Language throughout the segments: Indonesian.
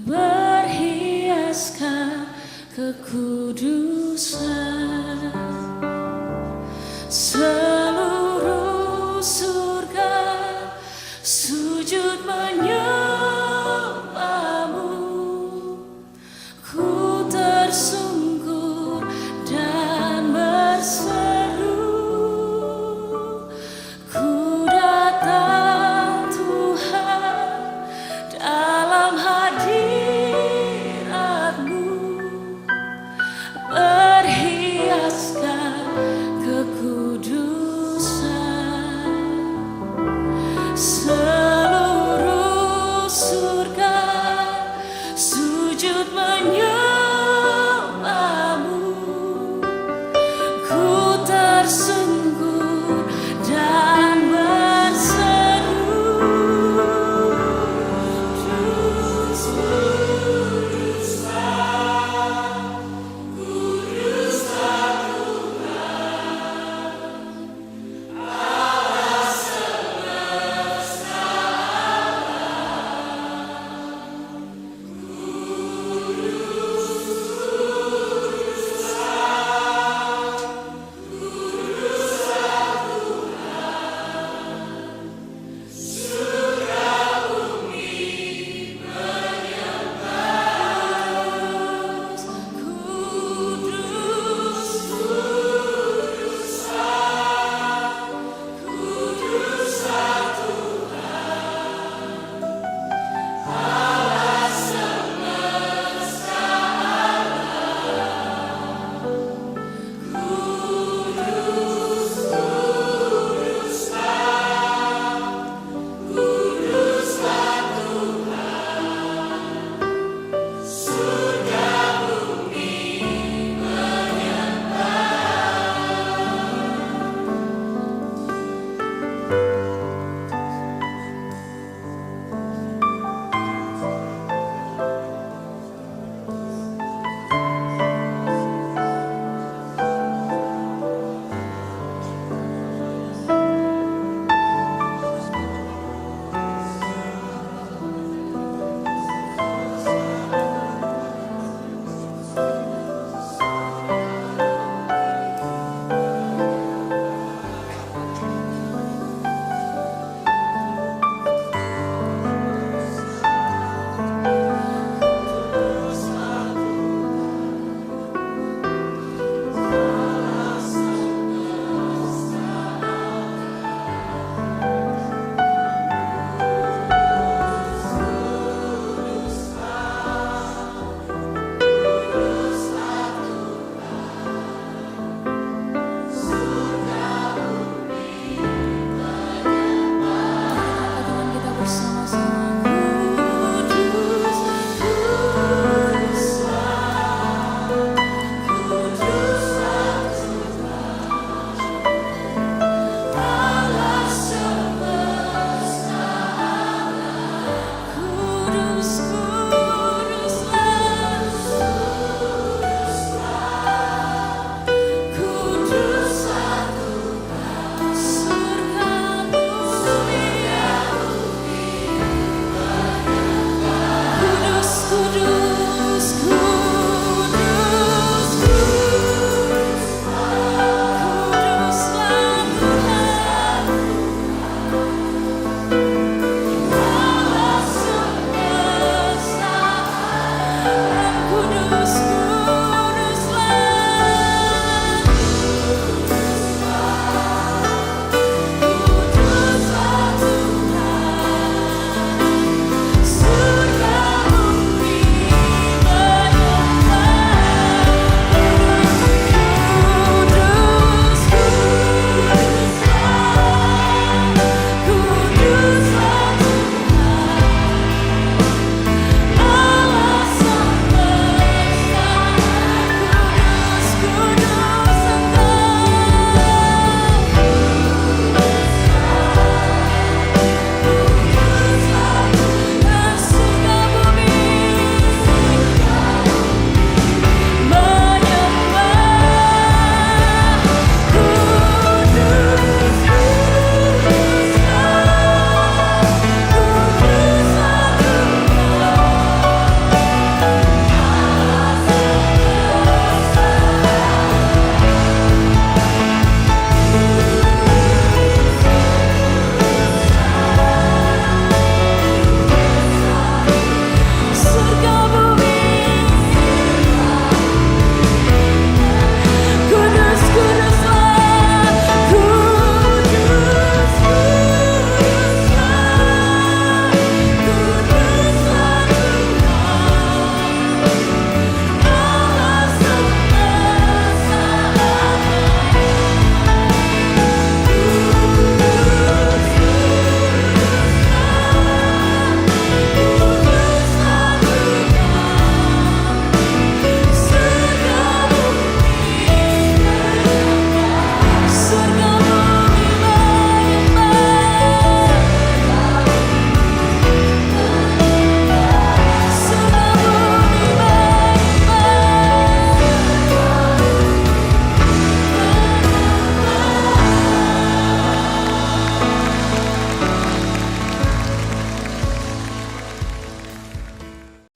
berhiaskan kekudusan. Seluruh surga sujud menyembahmu. Ku tersungkur dan berseru, ku datang Tuhan dalam hadirat-Mu, berhiaskan kekudusan.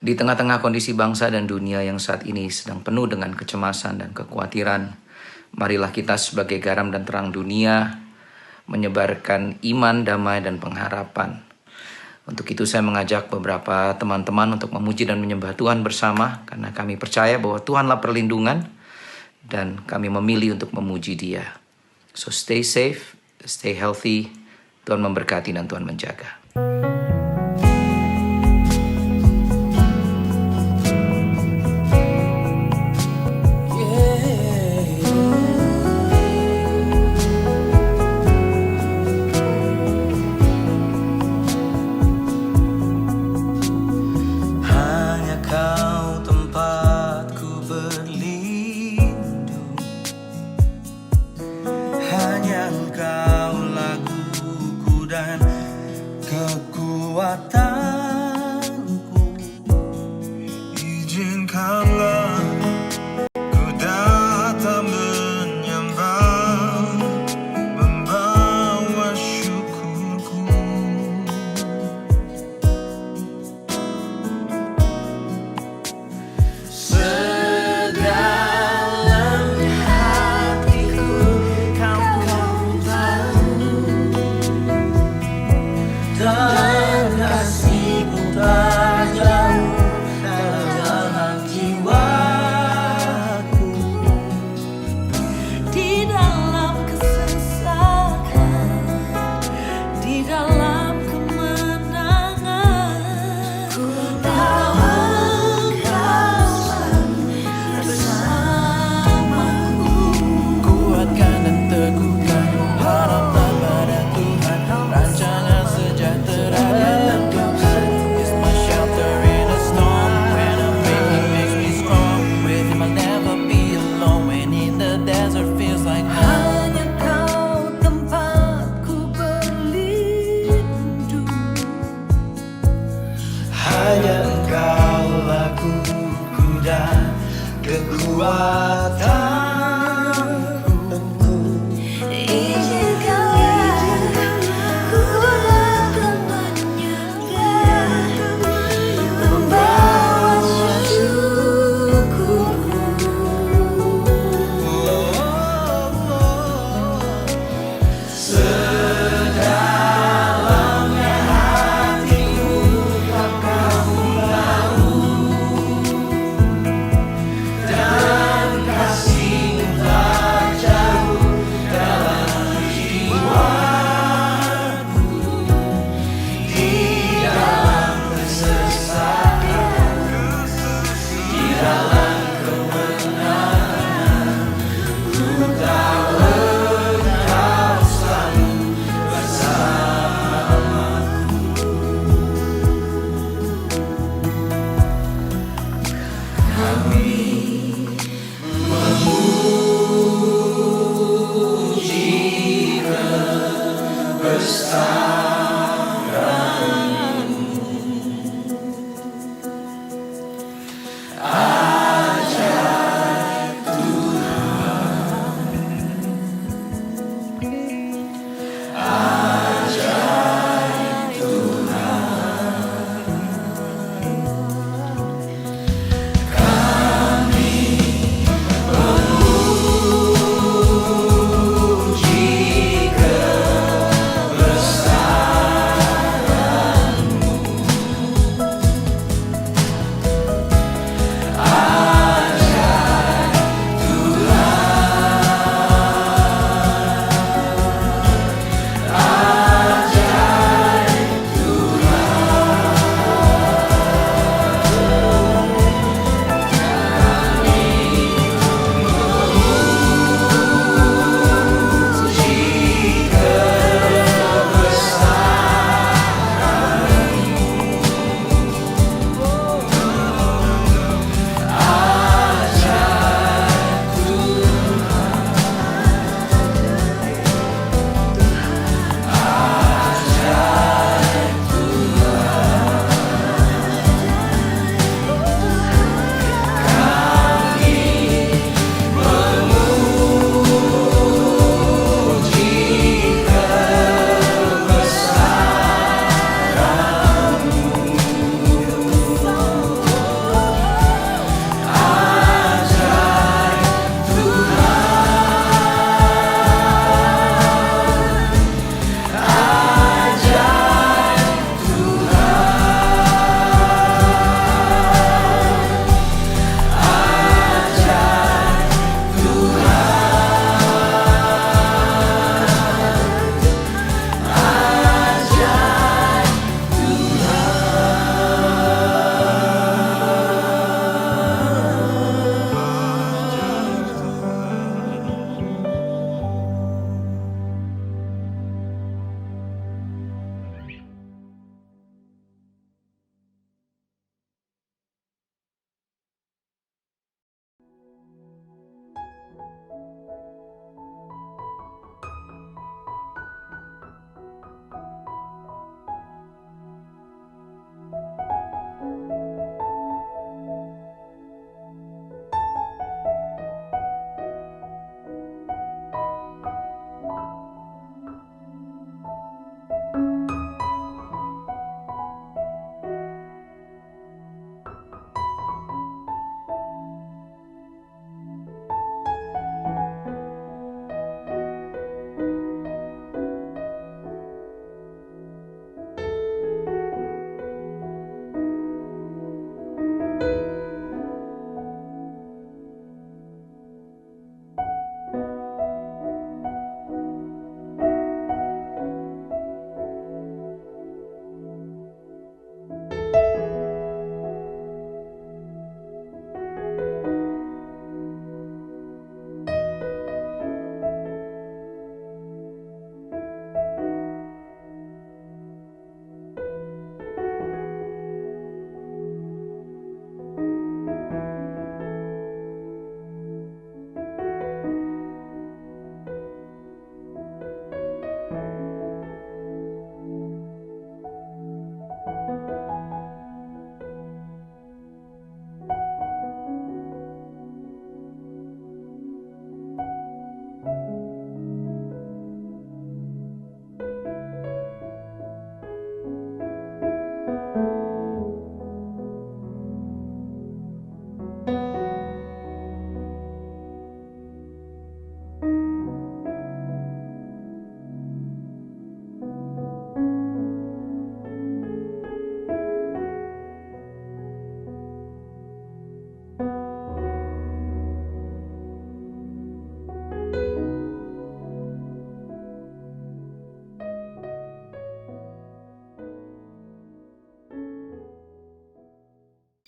Di tengah-tengah kondisi bangsa dan dunia yang saat ini sedang penuh dengan kecemasan dan kekhawatiran, marilah kita sebagai garam dan terang dunia menyebarkan iman, damai, dan pengharapan. Untuk itu saya mengajak beberapa teman-teman untuk memuji dan menyembah Tuhan bersama, karena kami percaya bahwa Tuhanlah perlindungan dan kami memilih untuk memuji Dia. So stay safe, stay healthy. Tuhan memberkati dan Tuhan menjaga. Kekuatanku, izinkanlah ku datang menyembah, membawa syukurku. Sedalam hatiku kau tahu, dan kasih-Mu tak jauh dalam jiwaku. Di dalam kesesakan, di dalam kemenangan, ku tahu Kau bersamaku. Kuatkan dan teguhkan harapan pada Tuhan, rancangan sejahtera dalam Tuhan. Is my shelter in a storm, when I'm weak He makes me strong. With Him I'll never be alone, when in the desert feels like home. Hanya Kau tempatku berlindung. Hanya Engkaulah kuku dan kekuatanku. Izinkanlah ku datang menyembah, membawa syukurku. Sedalamnya hatiku kau tahu, dan kasih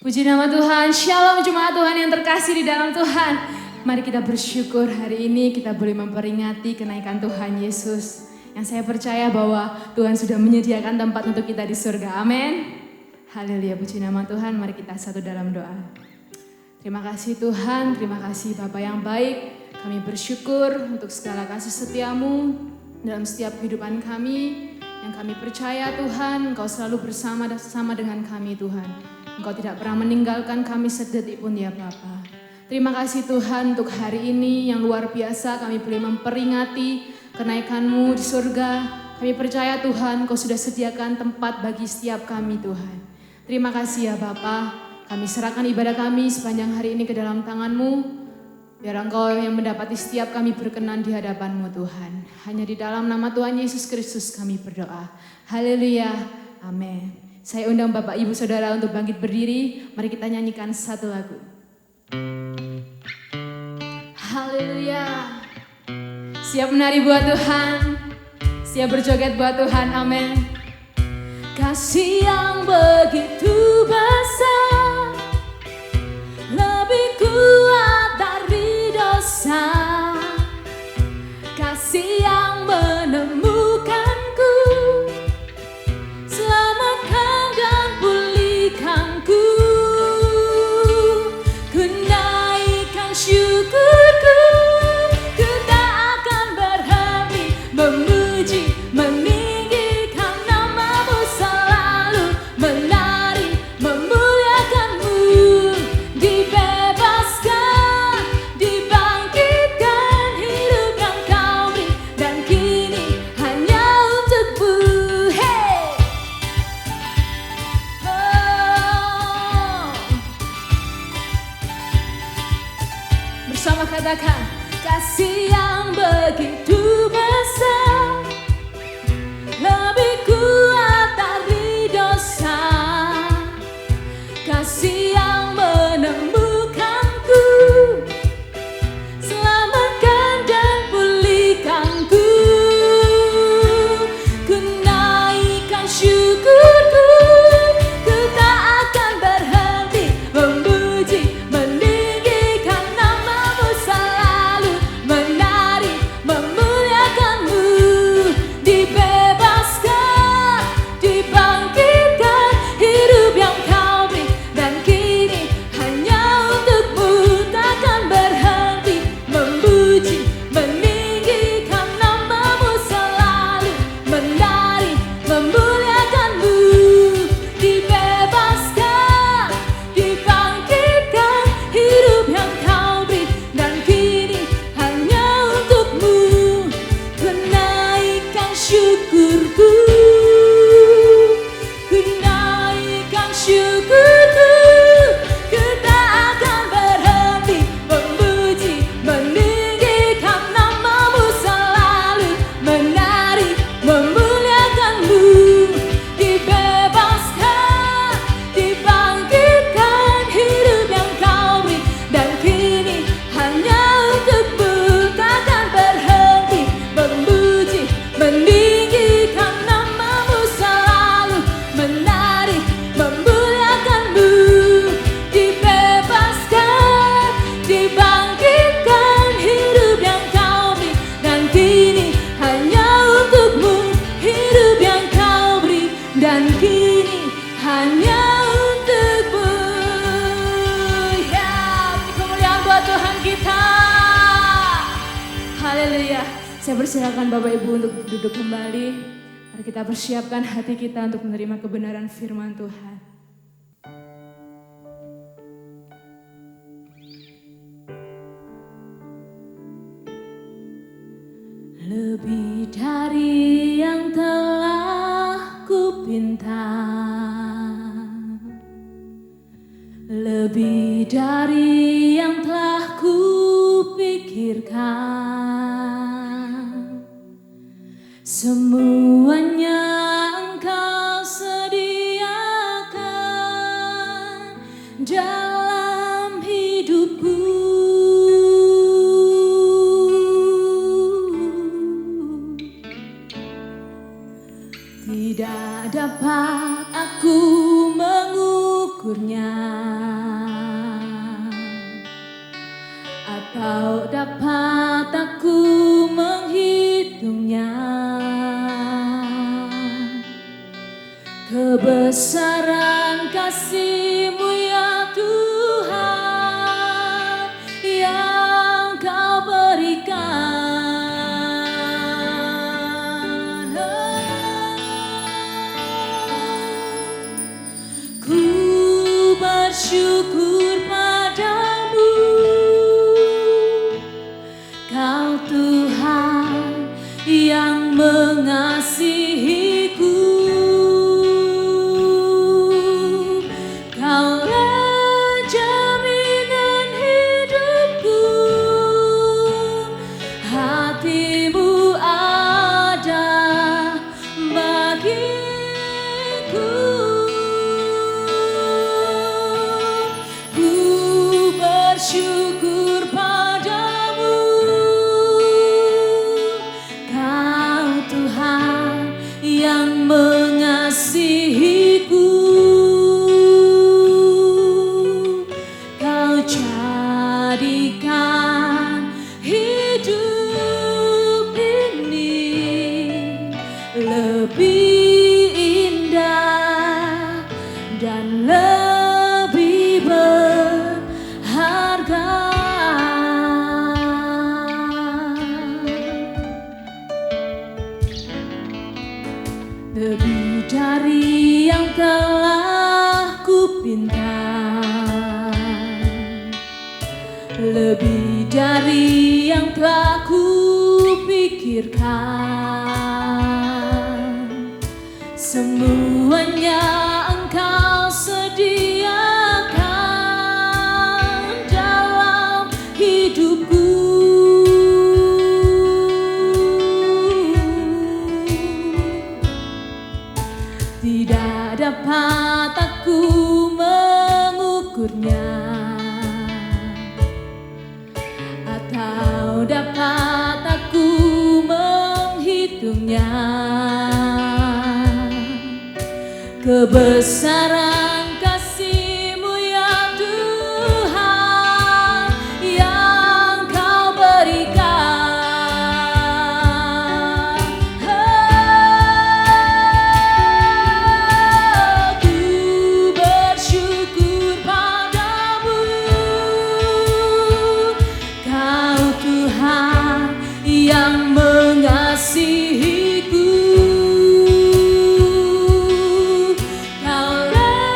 Puji nama Tuhan, Shalom jemaat Tuhan yang terkasih di dalam Tuhan. Mari kita bersyukur hari ini kita boleh memperingati kenaikan Tuhan Yesus. Yang saya percaya bahwa Tuhan sudah menyediakan tempat untuk kita di surga. Amin. Haleluya, puji nama Tuhan. Mari kita satu dalam doa. Terima kasih Tuhan, terima kasih Bapa yang baik. Kami bersyukur untuk segala kasih setiamu dalam setiap kehidupan kami. Yang kami percaya Tuhan, Engkau selalu bersama dengan kami Tuhan. Engkau tidak pernah meninggalkan kami sedetik pun ya Bapa. Terima kasih Tuhan untuk hari ini yang luar biasa kami boleh memperingati kenaikan-Mu di surga. Kami percaya Tuhan Engkau sudah sediakan tempat bagi setiap kami Tuhan. Terima kasih ya Bapa. Kami serahkan ibadah kami sepanjang hari ini ke dalam tangan-Mu. Biar Engkau yang mendapati setiap kami berkenan di hadapan-Mu Tuhan. Hanya di dalam nama Tuhan Yesus Kristus kami berdoa. Haleluya. Amin. Saya undang Bapak Ibu Saudara untuk bangkit berdiri. Mari kita nyanyikan satu lagu. Haleluya. Siap menari buat Tuhan. Siap berjoget buat Tuhan. Amin. Kasih yang begitu besar, lebih kuat dari dosa. Kasih yang menemukanku, selamatkan dan pulihkanku. Ku naikkan syukurku, ku tak akan berhenti memuji, meninggikan nama-Mu, selalu menari, memuliakan-Mu. Dibebaskan, dibangkitkan, hidup yang Kau beri, dan kini hanya untuk-Mu. Hey! Oh. Bersama katakan, kasih yang begitu besar, lebih kuat dari dosa. Kasih yang menemukanku, selamatkan dan pulihkanku. Ku naikkan syukurku, ku tak akan berhenti memuji, meninggikan nama-Mu, selalu menari, memuliakan-Mu. Dibebaskan, dibangkitkan, hidup yang Kau beri, dan kini hanya untuk-Mu. Takkan berhenti memuji, meninggikan nama-Mu, selalu menari, memuliakan-Mu. Dibebaskan, dibangkitkan, hidup yang Kau beri, dan kini hanya untuk-Mu. Ku naikkan syukurku, ku naikkan syukurku, ku tak akan berhenti memuji, meninggikan nama-Mu, selalu menari, memuliakan-Mu. Dibebaskan, dibangkitkan, hidup yang Kau beri, dan kini hanya untuk-Mu. Takkan berhenti memuji, meninggikan nama-Mu, selalu menari, memuliakan-Mu. Dibebaskan, dibangkitkan, hidup yang Kau beri, dan kini hanya untuk-Mu. Hidup yang Kau beri, dan kini hanya untuk-Mu. Ya, beri kemuliaan buat Tuhan kita. Haleluya. Saya persilakan Bapak Ibu untuk duduk kembali. Mari kita persiapkan hati kita untuk menerima kebenaran firman Tuhan. Lebih dari yang telah kupinta, lebih dari yang telah kupikirkan, semuanya Engkau sediakan dalam hidupku. Tidak dapat aku mengukurnya, atau dapat aku menghitungnya. Kebesaran kasih-Mu ya Tuhan yang Kau berikan. Ku bersyukur padamu, Kau Tuhan yang mengasihiku. Kaulah jaminan hidupku, hati-Mu ada bagiku. Ku bersyukur padamu, Kau Tuhan yang mengasihiku. Kau jadikan hidup ini lebih indah dan lebih berharga. Lebih dari yang telah kupinta, lebih dari yang telah kupikirkan. Semuanya Engkau sediakan dalam hidupku. Tidak dapat aku mengukurnya atau dapat aku menghitungnya. Kebesaran kasih-Mu ya Tuhan yang Kau berikan. Aku bersyukur padamu, Kau Tuhan yang mengasihiku. Kaulah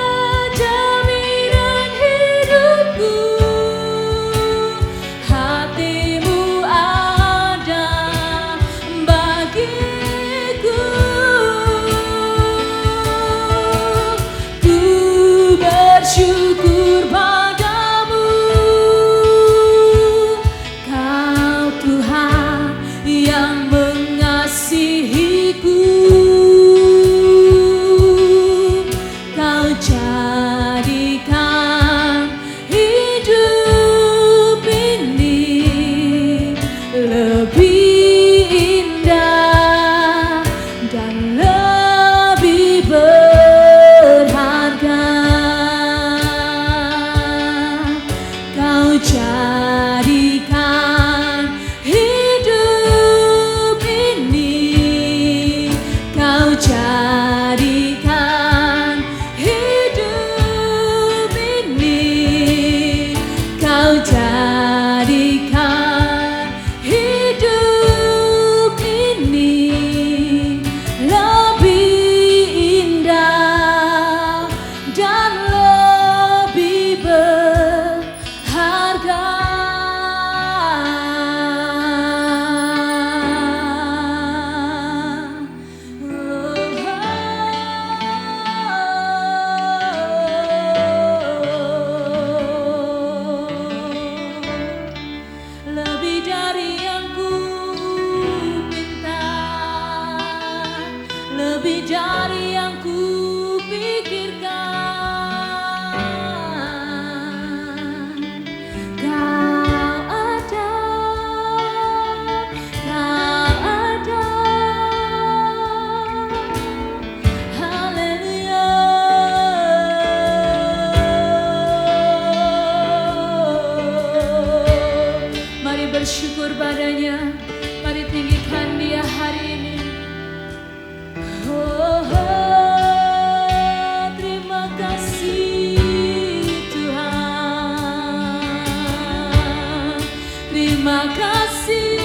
Terima kasih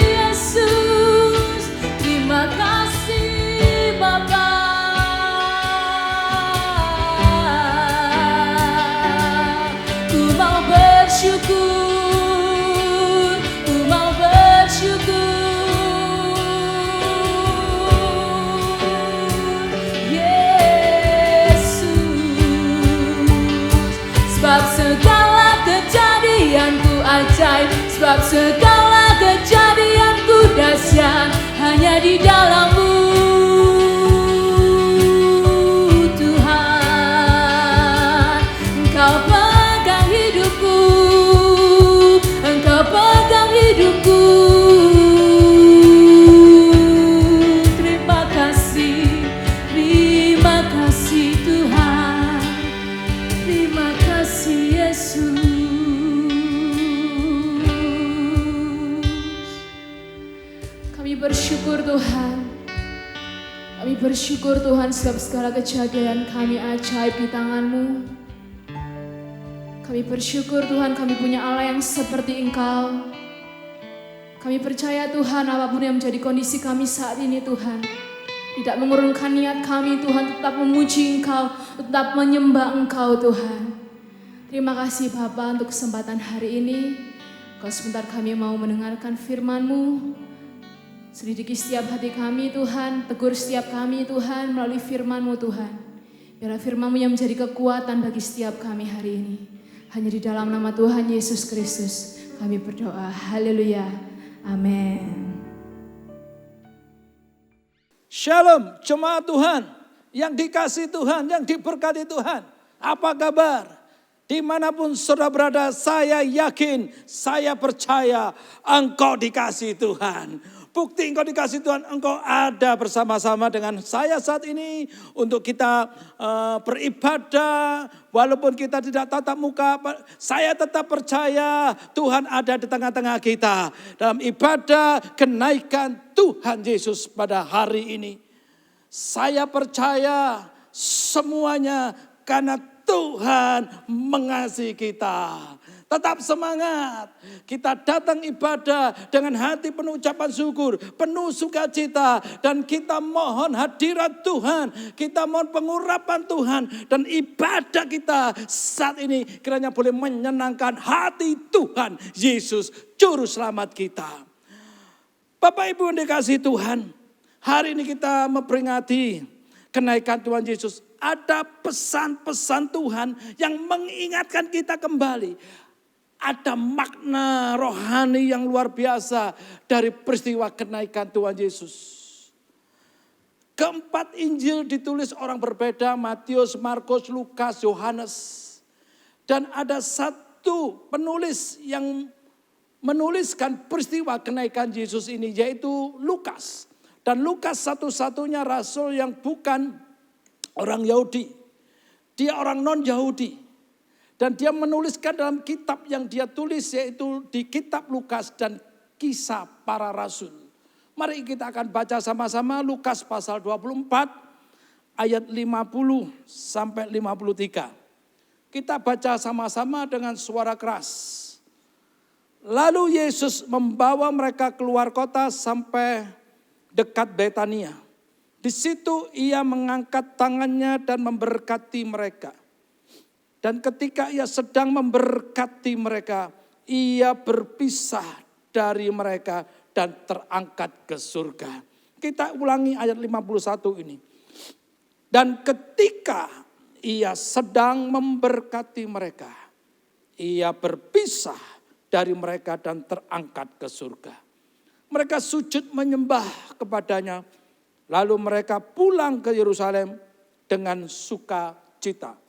Yesus, terima kasih Bapa. Ku mau bersyukur, ku mau bersyukur. Yesus, sebab segala kejadianku ajaib, sebab segala kejadianku dahsyat hanya di dalam-Mu Tuhan. Engkau pegang hidupku, Engkau pegang hidupku. Terima kasih Tuhan, terima kasih Yesus. Kami bersyukur Tuhan, kami bersyukur Tuhan sebab segala kejadian kami ajaib di tangan-Mu. Kami bersyukur Tuhan kami punya Allah yang seperti Engkau. Kami percaya Tuhan apapun yang menjadi kondisi kami saat ini Tuhan, tidak mengurungkan niat kami Tuhan, tetap memuji Engkau, tetap menyembah Engkau Tuhan. Terima kasih Bapa untuk kesempatan hari ini. Kau sebentar kami mau mendengarkan firman-Mu. Selidiki setiap hati kami Tuhan, tegur setiap kami Tuhan melalui firman-Mu Tuhan. Biarlah firman-Mu yang menjadi kekuatan bagi setiap kami hari ini. Hanya di dalam nama Tuhan Yesus Kristus kami berdoa. Haleluya. Amin. Shalom, jemaat Tuhan, yang dikasihi Tuhan, yang diberkati Tuhan. Apa kabar? Dimanapun saudara berada, saya yakin, saya percaya engkau dikasihi Tuhan. Bukti engkau dikasihi Tuhan, engkau ada bersama-sama dengan saya saat ini untuk kita beribadah. Walaupun kita tidak tatap muka, saya tetap percaya Tuhan ada di tengah-tengah kita. Dalam ibadah kenaikan Tuhan Yesus pada hari ini. Saya percaya semuanya karena Tuhan mengasihi kita. Tetap semangat. Kita datang ibadah dengan hati penuh ucapan syukur, penuh sukacita. Dan kita mohon hadirat Tuhan. Kita mohon pengurapan Tuhan. Dan ibadah kita saat ini kiranya boleh menyenangkan hati Tuhan Yesus, Juru Selamat kita. Bapak Ibu yang dikasihi Tuhan, hari ini kita memperingati kenaikan Tuhan Yesus. Ada pesan-pesan Tuhan yang mengingatkan kita kembali. Ada makna rohani yang luar biasa dari peristiwa kenaikan Tuhan Yesus. Keempat Injil ditulis orang berbeda, Matius, Markus, Lukas, Yohanes. Dan ada satu penulis yang menuliskan peristiwa kenaikan Yesus ini, yaitu Lukas. Dan Lukas satu-satunya rasul yang bukan orang Yahudi. Dia orang non-Yahudi. Dan dia menuliskan dalam kitab yang dia tulis, yaitu di kitab Lukas dan Kisah Para Rasul. Mari kita akan baca sama-sama Lukas pasal 24 ayat 50 sampai 53. Kita baca sama-sama dengan suara keras. Lalu Yesus membawa mereka keluar kota sampai dekat Betania. Di situ ia mengangkat tangannya dan memberkati mereka. Dan ketika ia sedang memberkati mereka, ia berpisah dari mereka dan terangkat ke surga. Kita ulangi ayat 51 ini. Dan ketika ia sedang memberkati mereka, ia berpisah dari mereka dan terangkat ke surga. Mereka sujud menyembah kepadanya, lalu mereka pulang ke Yerusalem dengan sukacita.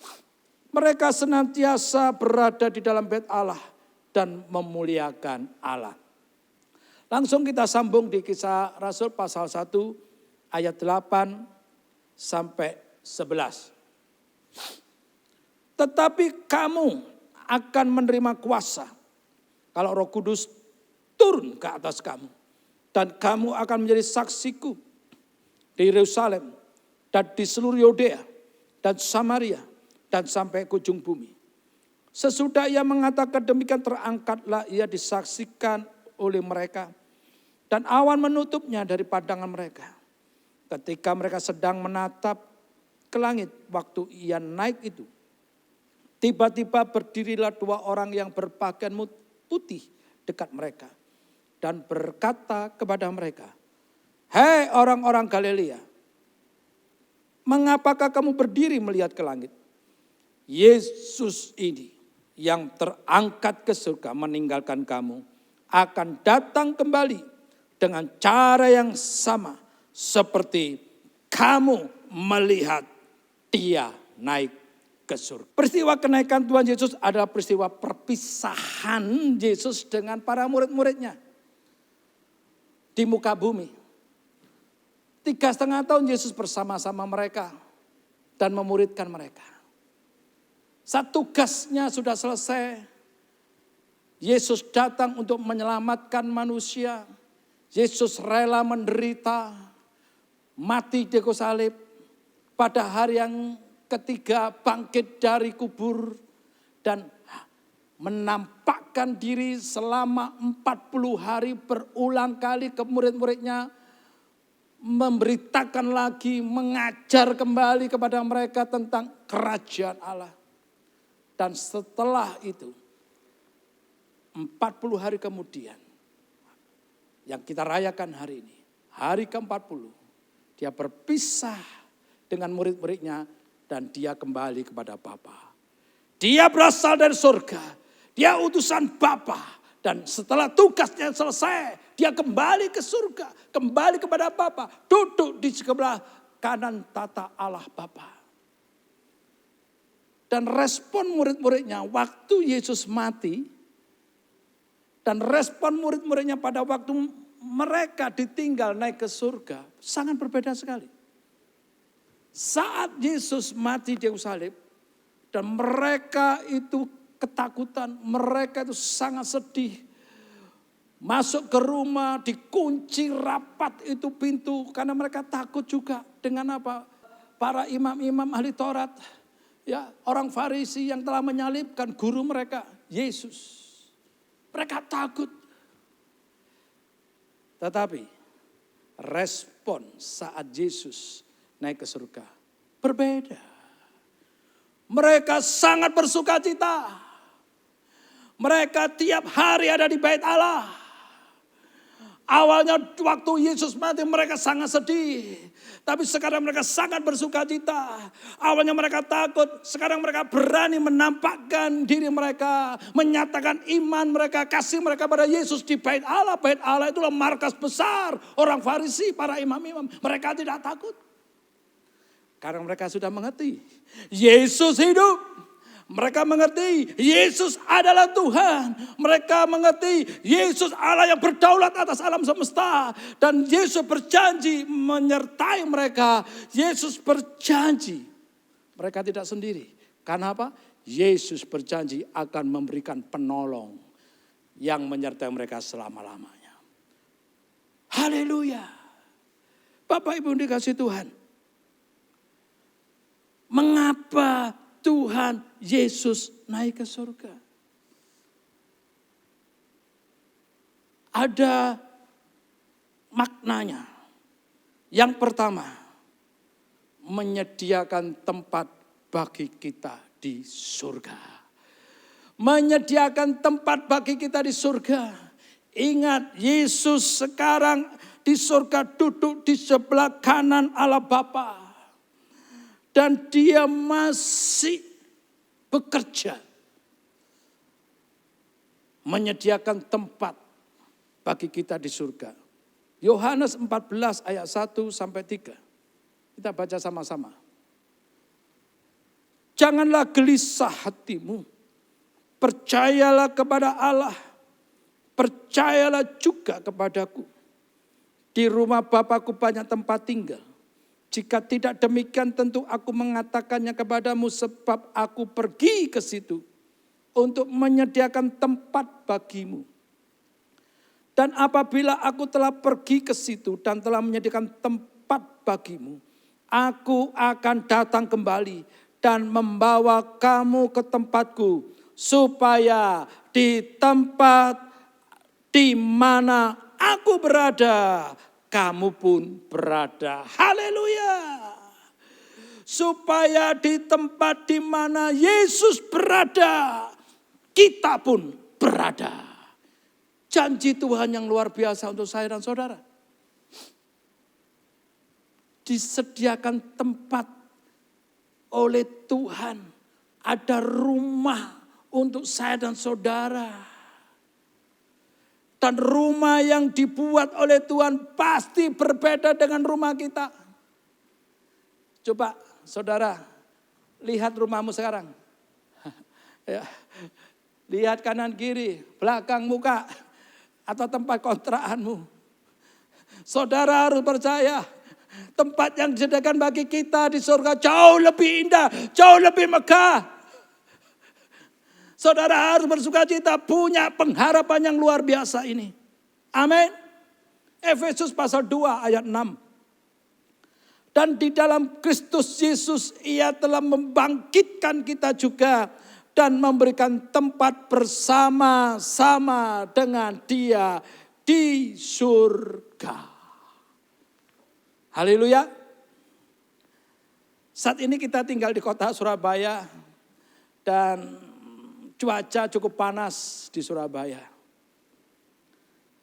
Mereka senantiasa berada di dalam bait Allah dan memuliakan Allah. Langsung kita sambung di Kisah Rasul pasal 1 ayat 8 sampai 11. Tetapi kamu akan menerima kuasa kalau Roh Kudus turun ke atas kamu. Dan kamu akan menjadi saksiku di Yerusalem dan di seluruh Yudea dan Samaria dan sampai ke ujung bumi. Sesudah ia mengatakan demikian, terangkatlah ia disaksikan oleh mereka. Dan awan menutupnya dari pandangan mereka. Ketika mereka sedang menatap ke langit waktu ia naik itu, tiba-tiba berdirilah 2 orang yang berpakaian putih dekat mereka. Dan berkata kepada mereka, "Hei orang-orang Galilea, mengapakah kamu berdiri melihat ke langit? Yesus ini yang terangkat ke surga meninggalkan kamu akan datang kembali dengan cara yang sama seperti kamu melihat dia naik ke surga." Peristiwa kenaikan Tuhan Yesus adalah peristiwa perpisahan Yesus dengan para murid-muridnya di muka bumi. 3,5 tahun Yesus bersama-sama mereka dan memuridkan mereka. Saat tugasnya sudah selesai, Yesus datang untuk menyelamatkan manusia. Yesus rela menderita, mati di kayu salib. Pada hari yang ketiga bangkit dari kubur dan menampakkan diri selama 40 hari berulang kali ke murid-muridnya. Memberitakan lagi, mengajar kembali kepada mereka tentang kerajaan Allah. Dan setelah itu, 40 hari kemudian, yang kita rayakan hari ini, hari ke-40, dia berpisah dengan murid-muridnya dan dia kembali kepada Bapa. Dia berasal dari surga, dia utusan Bapa. Dan setelah tugasnya selesai, dia kembali ke surga, kembali kepada Bapa, duduk di sebelah kanan tata Allah Bapa. Dan respon murid-muridnya waktu Yesus mati, dan respon murid-muridnya pada waktu mereka ditinggal naik ke surga, sangat berbeda sekali. Saat Yesus mati di kayu salib, dan mereka itu ketakutan, mereka itu sangat sedih. Masuk ke rumah, dikunci rapat itu pintu, karena mereka takut juga dengan apa? Para imam-imam ahli Taurat, ya, orang Farisi yang telah menyalibkan guru mereka, Yesus. Mereka takut. Tetapi respon saat Yesus naik ke surga berbeda. Mereka sangat bersuka cita. Mereka tiap hari ada di bait Allah. Awalnya waktu Yesus mati mereka sangat sedih. Tapi sekarang mereka sangat bersuka cita. Awalnya mereka takut. Sekarang mereka berani menampakkan diri mereka. Menyatakan iman mereka. Kasih mereka pada Yesus di bait Allah. Bait Allah itulah markas besar. Orang Farisi, para imam-imam. Mereka tidak takut. Karena mereka sudah mengerti. Yesus hidup. Mereka mengerti Yesus adalah Tuhan. Mereka mengerti Yesus Allah yang berdaulat atas alam semesta. Dan Yesus berjanji menyertai mereka. Yesus berjanji mereka tidak sendiri. Karena apa? Yesus berjanji akan memberikan penolong yang menyertai mereka selama-lamanya. Haleluya. Bapak Ibu dikasih Tuhan. Mengapa Tuhan Yesus naik ke surga? Ada maknanya. Yang pertama, menyediakan tempat bagi kita di surga. Menyediakan tempat bagi kita di surga. Ingat, Yesus sekarang di surga duduk di sebelah kanan Allah Bapa. Dan dia masih bekerja. Menyediakan tempat bagi kita di surga. Yohanes 14 ayat 1 sampai 3. Kita baca sama-sama. Janganlah gelisah hatimu. Percayalah kepada Allah. Percayalah juga kepadaku. Di rumah Bapakku banyak tempat tinggal. Jika tidak demikian tentu aku mengatakannya kepadamu sebab aku pergi ke situ untuk menyediakan tempat bagimu. Dan apabila aku telah pergi ke situ dan telah menyediakan tempat bagimu, aku akan datang kembali dan membawa kamu ke tempatku supaya di tempat di mana aku berada, kamu pun berada. Haleluya. Supaya di tempat di mana Yesus berada, kita pun berada. Janji Tuhan yang luar biasa untuk saya dan saudara. Disediakan tempat oleh Tuhan. Ada rumah untuk saya dan saudara. Dan rumah yang dibuat oleh Tuhan pasti berbeda dengan rumah kita. Coba saudara, lihat rumahmu sekarang. Ya. Lihat kanan kiri, belakang muka, atau tempat kontrakanmu. Saudara harus percaya, tempat yang disediakan bagi kita di surga jauh lebih indah, jauh lebih megah. Saudara harus bersukacita, punya pengharapan yang luar biasa ini. Amin. Efesus pasal 2 ayat 6. Dan di dalam Kristus Yesus ia telah membangkitkan kita juga dan memberikan tempat bersama-sama dengan Dia di surga. Haleluya. Saat ini kita tinggal di kota Surabaya dan cuaca cukup panas di Surabaya.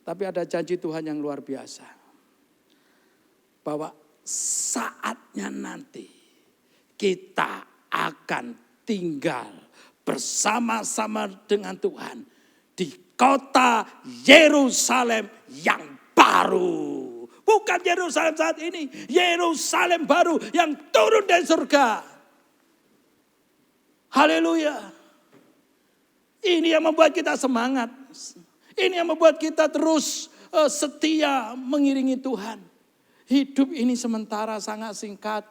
Tapi ada janji Tuhan yang luar biasa. Bahwa saatnya nanti kita akan tinggal bersama-sama dengan Tuhan di kota Yerusalem yang baru. Bukan Yerusalem saat ini, Yerusalem baru yang turun dari surga. Haleluya. Ini yang membuat kita semangat. Ini yang membuat kita terus setia mengiringi Tuhan. Hidup ini sementara sangat singkat.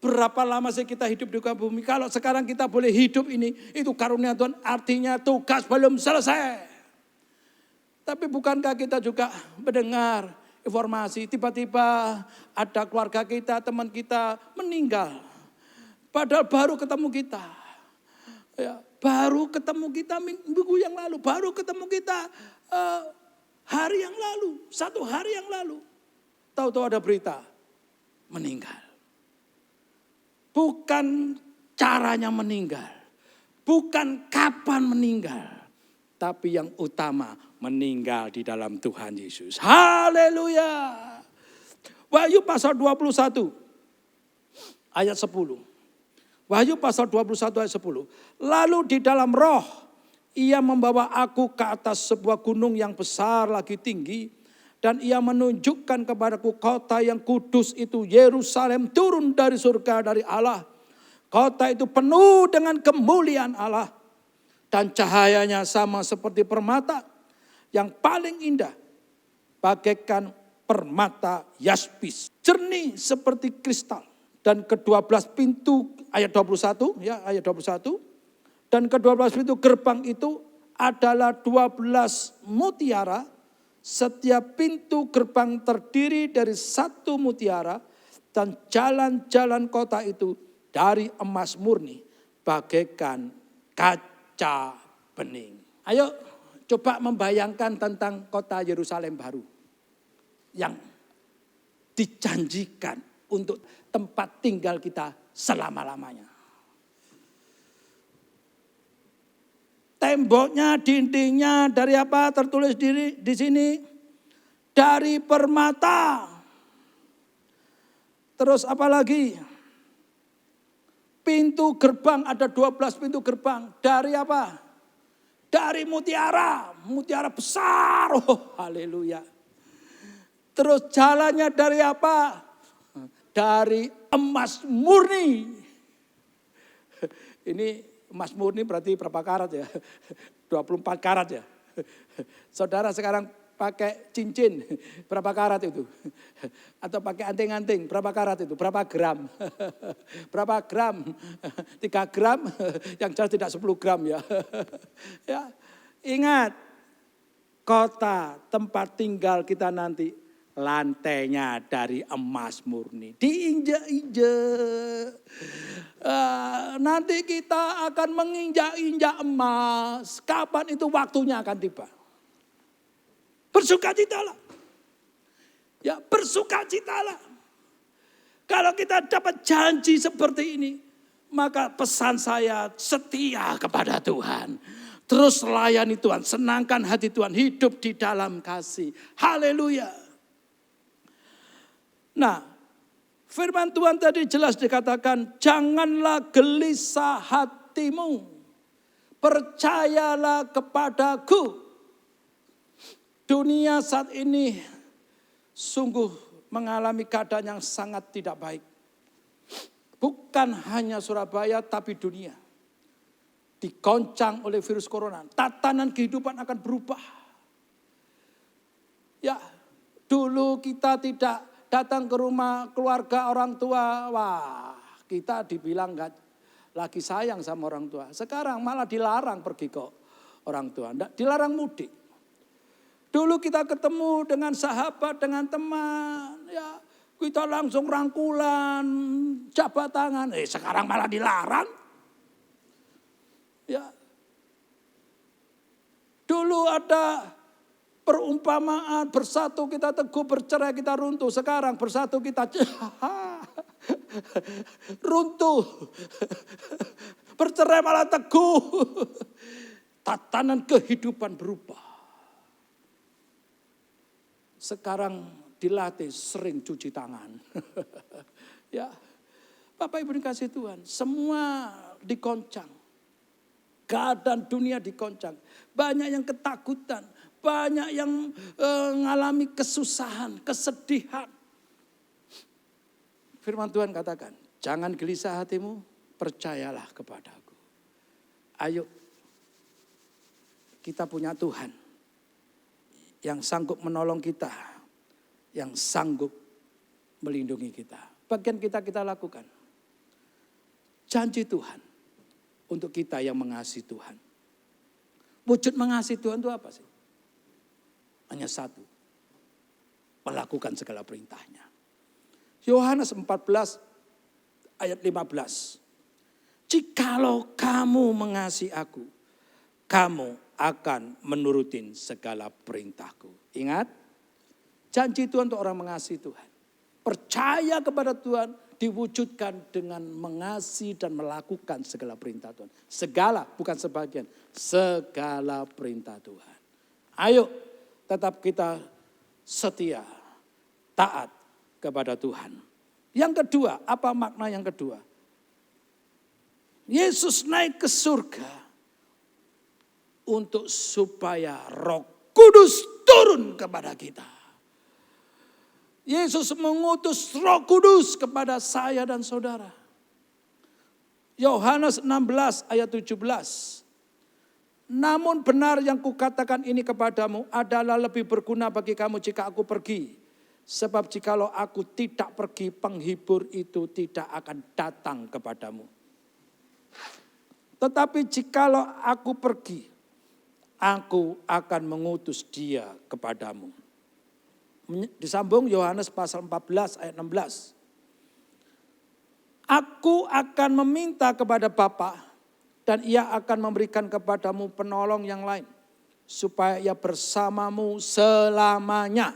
Berapa lama sih kita hidup di bumi? Kalau sekarang kita boleh hidup ini, itu karunia Tuhan, artinya tugas belum selesai. Tapi bukankah kita juga mendengar informasi, tiba-tiba ada keluarga kita, teman kita meninggal. Padahal baru ketemu kita. Ya, baru ketemu kita minggu yang lalu, baru ketemu kita hari yang lalu, 1 hari yang lalu. Tahu-tahu ada berita, meninggal. Bukan caranya meninggal, bukan kapan meninggal, tapi yang utama meninggal di dalam Tuhan Yesus. Haleluya. Wahyu pasal 21 ayat 10. Wahyu pasal 21 ayat 10. Lalu di dalam roh ia membawa aku ke atas sebuah gunung yang besar lagi tinggi. Dan ia menunjukkan kepadaku kota yang kudus itu Yerusalem turun dari surga dari Allah. Kota itu penuh dengan kemuliaan Allah. Dan cahayanya sama seperti permata yang paling indah. Bagaikan permata yaspis. Jernih seperti kristal. Dan ke-12 pintu ayat 21 ya ayat 21. Dan ke-12 pintu gerbang itu adalah 12 mutiara. Setiap pintu gerbang terdiri dari 1 mutiara dan jalan-jalan kota itu dari emas murni bagaikan kaca bening. Ayo coba membayangkan tentang kota Yerusalem baru yang dijanjikan untuk tempat tinggal kita selama-lamanya. Temboknya, dindingnya dari apa? Tertulis di sini dari permata. Terus apa lagi? Pintu gerbang ada 12 pintu gerbang dari apa? Dari mutiara, mutiara besar. Oh, haleluya. Terus jalannya dari apa? Dari emas murni. Ini emas murni berarti berapa karat ya? 24 karat ya. Saudara sekarang pakai cincin, berapa karat itu? Atau pakai anting-anting, berapa karat itu? Berapa gram? Berapa gram? 3 gram, yang jelas tidak 10 gram ya. Ya, ingat, kota tempat tinggal kita nanti lantainya dari emas murni. Diinjak-injak. Nanti kita akan menginjak-injak emas. Kapan itu waktunya akan tiba? Bersukacitalah. Ya, bersukacitalah. Kalau kita dapat janji seperti ini, maka pesan saya setia kepada Tuhan. Terus layani Tuhan, senangkan hati Tuhan, hidup di dalam kasih. Haleluya. Nah, firman Tuhan tadi jelas dikatakan, janganlah gelisah hatimu, percayalah kepadaku. Dunia saat ini sungguh mengalami keadaan yang sangat tidak baik. Bukan hanya Surabaya tapi dunia. Digoncang oleh virus corona. Tatanan kehidupan akan berubah. Ya, dulu kita tidak datang ke rumah keluarga orang tua. Wah, kita dibilang gak lagi sayang sama orang tua. Sekarang malah dilarang pergi ke orang tua. Dilarang mudik. Dulu kita ketemu dengan sahabat, dengan teman, ya kita langsung rangkulan, jabat tangan. Sekarang malah dilarang. Ya, dulu ada perumpamaan bersatu kita teguh, bercerai kita runtuh. Sekarang bersatu kita runtuh, bercerai malah teguh. Tatanan kehidupan berubah. Sekarang dilatih sering cuci tangan. Ya, Bapak Ibu dikasih Tuhan, semua dikoncang. Keadaan dunia dikoncang. Banyak yang ketakutan, banyak yang mengalami kesusahan, kesedihan. Firman Tuhan katakan, jangan gelisah hatimu, percayalah kepadaku. Ayo, kita punya Tuhan yang sanggup menolong kita, yang sanggup melindungi kita. Bagian kita lakukan. Janji Tuhan untuk kita yang mengasihi Tuhan. Wujud mengasihi Tuhan itu apa sih? Hanya satu. Melakukan segala perintahnya. Yohanes 14 ayat 15. Jikalau kamu mengasihi aku, kamu akan menurutin segala perintahku. Ingat, janji Tuhan untuk orang mengasihi Tuhan. Percaya kepada Tuhan diwujudkan dengan mengasihi dan melakukan segala perintah Tuhan. Segala, bukan sebagian. Segala perintah Tuhan. Ayo, tetap kita setia, taat kepada Tuhan. Yang kedua, apa makna yang kedua? Yesus naik ke surga untuk supaya Roh Kudus turun kepada kita. Yesus mengutus Roh Kudus kepada saya dan saudara. Yohanes 16 ayat 17. Namun benar yang kukatakan ini kepadamu adalah lebih berguna bagi kamu jika aku pergi. Sebab jikalau aku tidak pergi, penghibur itu tidak akan datang kepadamu. Tetapi jikalau aku pergi, aku akan mengutus dia kepadamu. Disambung Yohanes pasal 14 ayat 16. Aku akan meminta kepada Bapa dan ia akan memberikan kepadamu penolong yang lain. Supaya ia bersamamu selamanya.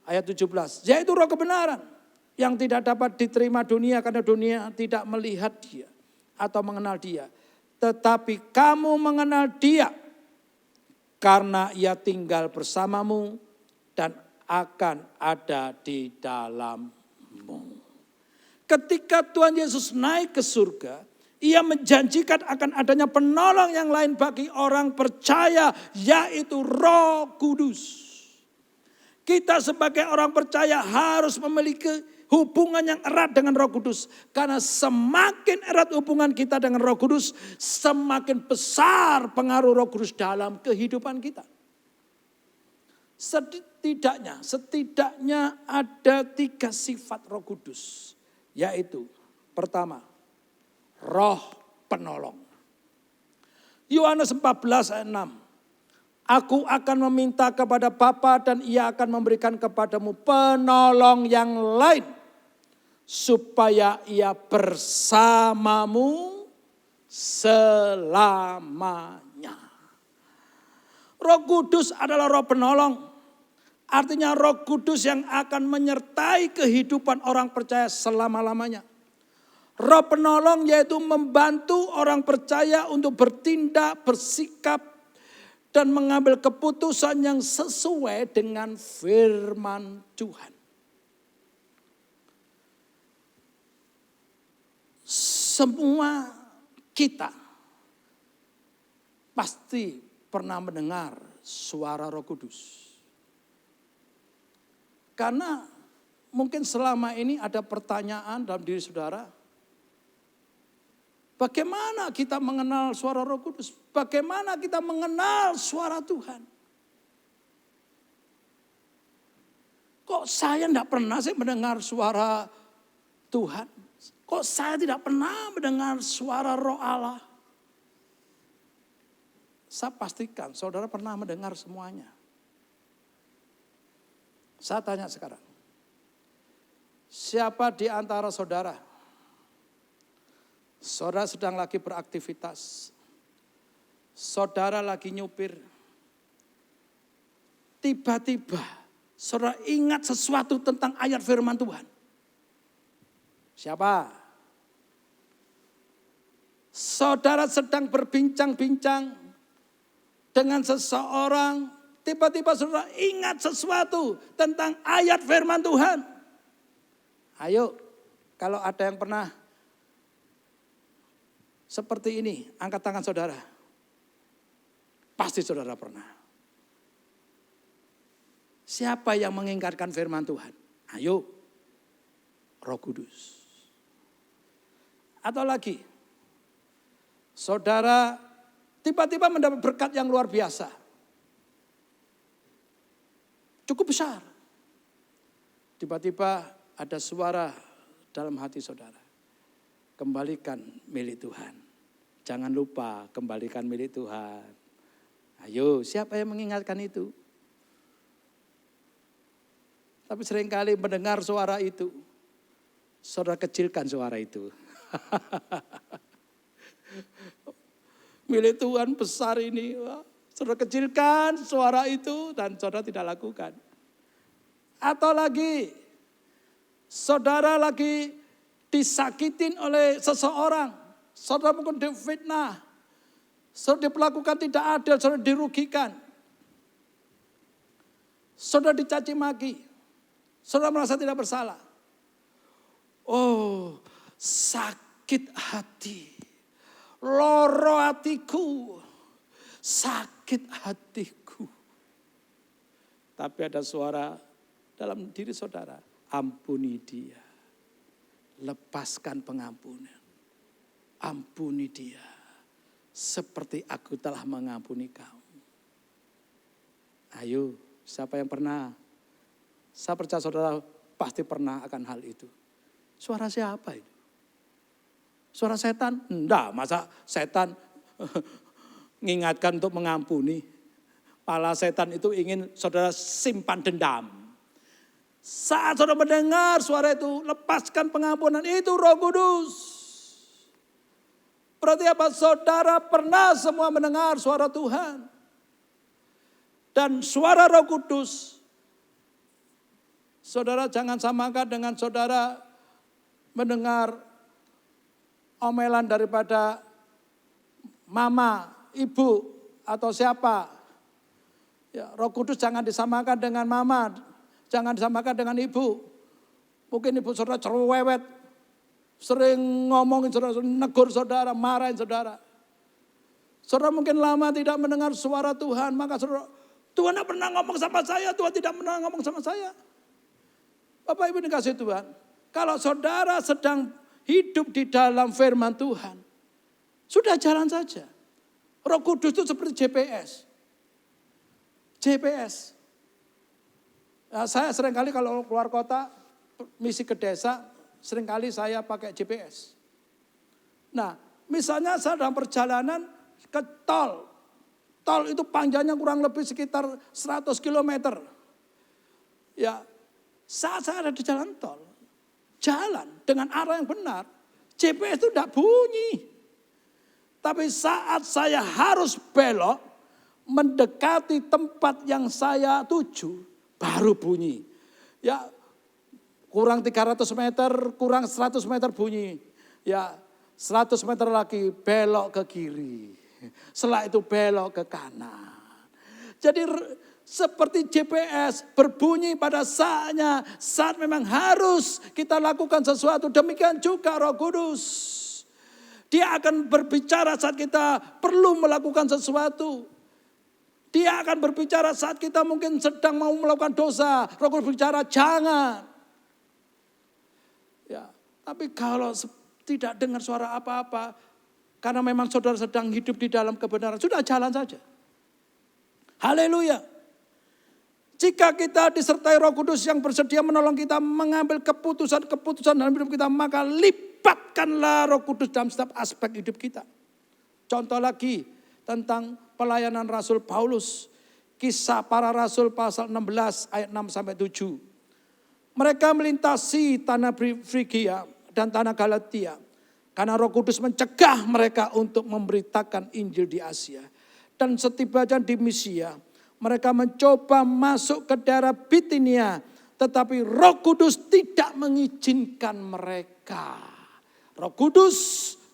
Ayat 17. Yaitu roh kebenaran yang tidak dapat diterima dunia karena dunia tidak melihat dia atau mengenal dia. Tetapi kamu mengenal dia karena ia tinggal bersamamu dan akan ada di dalammu. Ketika Tuhan Yesus naik ke surga, ia menjanjikan akan adanya penolong yang lain bagi orang percaya, yaitu Roh Kudus. Kita sebagai orang percaya harus memiliki hubungan yang erat dengan Roh Kudus. Karena semakin erat hubungan kita dengan Roh Kudus, semakin besar pengaruh Roh Kudus dalam kehidupan kita. Setidaknya ada 3 sifat Roh Kudus. Yaitu pertama, Roh penolong. Yohanes 14 ayat 6. Aku akan meminta kepada Bapa dan Ia akan memberikan kepadamu penolong yang lain, supaya Ia bersamamu selamanya. Roh Kudus adalah roh penolong. Artinya Roh Kudus yang akan menyertai kehidupan orang percaya selama-lamanya. Roh penolong yaitu membantu orang percaya untuk bertindak, bersikap, dan mengambil keputusan yang sesuai dengan firman Tuhan. Semua kita pasti pernah mendengar suara Roh Kudus. Karena mungkin selama ini ada pertanyaan dalam diri saudara. Bagaimana kita mengenal suara Roh Kudus? Bagaimana kita mengenal suara Tuhan? Kok saya tidak pernah sih mendengar suara Tuhan? Kok saya tidak pernah mendengar suara Roh Allah? Saya pastikan saudara pernah mendengar semuanya. Saya tanya sekarang. Siapa di antara saudara? Saudara sedang lagi beraktivitas. Saudara lagi nyupir. Tiba-tiba saudara ingat sesuatu tentang ayat firman Tuhan. Siapa? Saudara sedang berbincang-bincang dengan seseorang. Tiba-tiba saudara ingat sesuatu tentang ayat firman Tuhan. Ayo, kalau ada yang pernah seperti ini, angkat tangan saudara. Pasti saudara pernah. Siapa yang mengingatkan firman Tuhan? Ayo, Roh Kudus. Atau lagi, saudara tiba-tiba mendapat berkat yang luar biasa. Cukup besar. Tiba-tiba ada suara dalam hati saudara. Kembalikan milik Tuhan. Jangan lupa kembalikan milik Tuhan. Ayo, siapa yang mengingatkan itu? Tapi seringkali mendengar suara itu, saudara kecilkan suara itu. Milik Tuhan besar ini. Saudara kecilkan suara itu dan saudara tidak lakukan. Atau lagi, saudara lagi disakitin oleh seseorang. Saudara mungkin difitnah. Saudara diperlakukan tidak adil, saudara dirugikan. Saudara dicaci maki. Saudara merasa tidak bersalah. Oh, sakit hati. Loro hatiku. Sakit hatiku. Tapi ada suara dalam diri saudara. Ampuni dia. Lepaskan pengampunan. Ampuni dia. Seperti aku telah mengampuni kamu. Ayo, siapa yang pernah? Saya percaya saudara pasti pernah akan hal itu. Suara siapa itu? Suara setan? Enggak, masa setan mengingatkan untuk mengampuni. Malah setan itu ingin saudara simpan dendam. Saat saudara mendengar suara itu, lepaskan pengampunan, itu Roh Kudus. Berarti apa? Saudara pernah semua mendengar suara Tuhan. Dan suara Roh Kudus, saudara jangan samakan dengan saudara mendengar omelan daripada mama, ibu, atau siapa. Ya, Roh Kudus jangan disamakan dengan mama. Jangan disamakan dengan ibu. Mungkin ibu saudara cerewet. Sering ngomongin saudara, negur saudara, marahin saudara. Saudara mungkin lama tidak mendengar suara Tuhan. Maka saudara, Tuhan tidak pernah ngomong sama saya. Tuhan tidak pernah ngomong sama saya. Bapak Ibu dikasih Tuhan. Kalau saudara sedang hidup di dalam firman Tuhan. Sudah jalan saja. Roh Kudus itu seperti GPS. GPS. Nah, saya seringkali kalau keluar kota, misi ke desa, seringkali saya pakai GPS. Nah, misalnya saya dalam perjalanan ke tol, Tol itu panjangnya kurang lebih sekitar 100 km. Ya, saat saya ada di jalan tol, jalan dengan arah yang benar, GPS itu tidak bunyi. Tapi saat saya harus belok, mendekati tempat yang saya tuju, baru bunyi. Ya, kurang 300 meter, kurang 100 meter bunyi. Ya, 100 meter lagi belok ke kiri. Setelah itu belok ke kanan. Jadi seperti GPS berbunyi pada saatnya, saat memang harus kita lakukan sesuatu. Demikian juga Roh Kudus. Dia akan berbicara saat kita perlu melakukan sesuatu. Dia akan berbicara saat kita mungkin sedang mau melakukan dosa. Roh Kudus berbicara, jangan. Ya, tapi kalau tidak dengar suara apa-apa, karena memang saudara sedang hidup di dalam kebenaran, sudah jalan saja. Haleluya. Jika kita disertai Roh Kudus yang bersedia menolong kita mengambil keputusan-keputusan dalam hidup kita, maka libatkanlah Roh Kudus dalam setiap aspek hidup kita. Contoh lagi tentang pelayanan Rasul Paulus. Kisah para Rasul pasal 16 ayat 6-7. Mereka melintasi tanah Frigia dan tanah Galatia. Karena Roh Kudus mencegah mereka untuk memberitakan Injil di Asia. Dan setibanya di Misia, mereka mencoba masuk ke daerah Bitinia. Tetapi Roh Kudus tidak mengizinkan mereka. Roh Kudus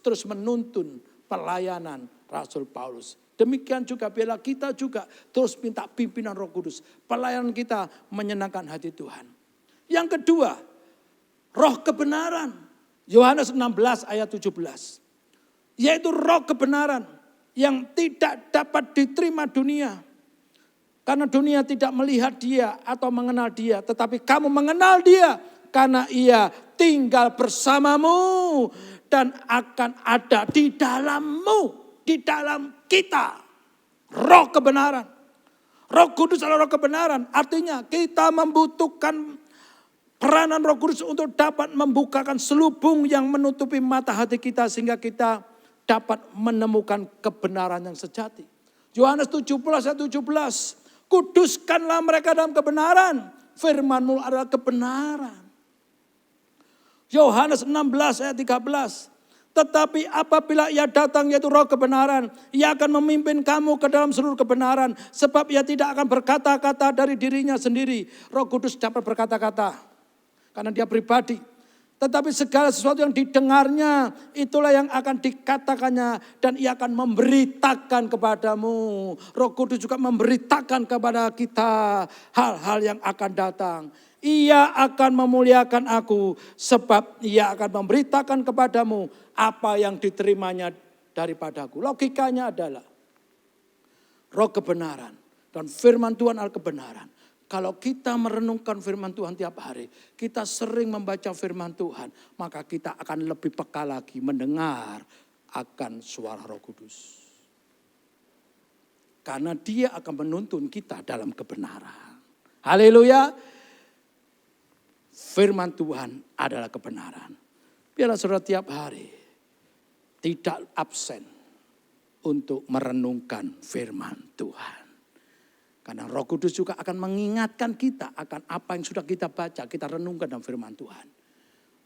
terus menuntun pelayanan Rasul Paulus. Demikian juga bila kita juga terus minta pimpinan Roh Kudus. Pelayanan kita menyenangkan hati Tuhan. Yang kedua, roh kebenaran. Yohanes 16 ayat 17. Yaitu roh kebenaran yang tidak dapat diterima dunia. Karena dunia tidak melihat dia atau mengenal dia. Tetapi kamu mengenal dia karena ia tinggal bersamamu dan akan ada di dalammu, di dalam kita. Roh kebenaran. Roh Kudus adalah roh kebenaran. Artinya kita membutuhkan peranan Roh Kudus untuk dapat membukakan selubung yang menutupi mata hati kita sehingga kita dapat menemukan kebenaran yang sejati. Yohanes 17 ayat 17. Kuduskanlah mereka dalam kebenaran. Firman-Mu adalah kebenaran. Yohanes 16 ayat 13. Tetapi apabila ia datang yaitu roh kebenaran, ia akan memimpin kamu ke dalam seluruh kebenaran. Sebab ia tidak akan berkata-kata dari dirinya sendiri. Roh Kudus dapat berkata-kata karena dia pribadi. Tetapi segala sesuatu yang didengarnya, itulah yang akan dikatakannya. Dan ia akan memberitakan kepadamu. Roh Kudus juga memberitakan kepada kita hal-hal yang akan datang. Ia akan memuliakan aku, sebab ia akan memberitakan kepadamu apa yang diterimanya daripadaku. Logikanya adalah roh kebenaran dan firman Tuhan adalah kebenaran. Kalau kita merenungkan firman Tuhan tiap hari, kita sering membaca firman Tuhan, maka kita akan lebih peka lagi mendengar akan suara Roh Kudus. Karena dia akan menuntun kita dalam kebenaran. Haleluya. Firman Tuhan adalah kebenaran. Biarlah saudara tiap hari tidak absen untuk merenungkan firman Tuhan. Karena Roh Kudus juga akan mengingatkan kita akan apa yang sudah kita baca, kita renungkan dalam firman Tuhan.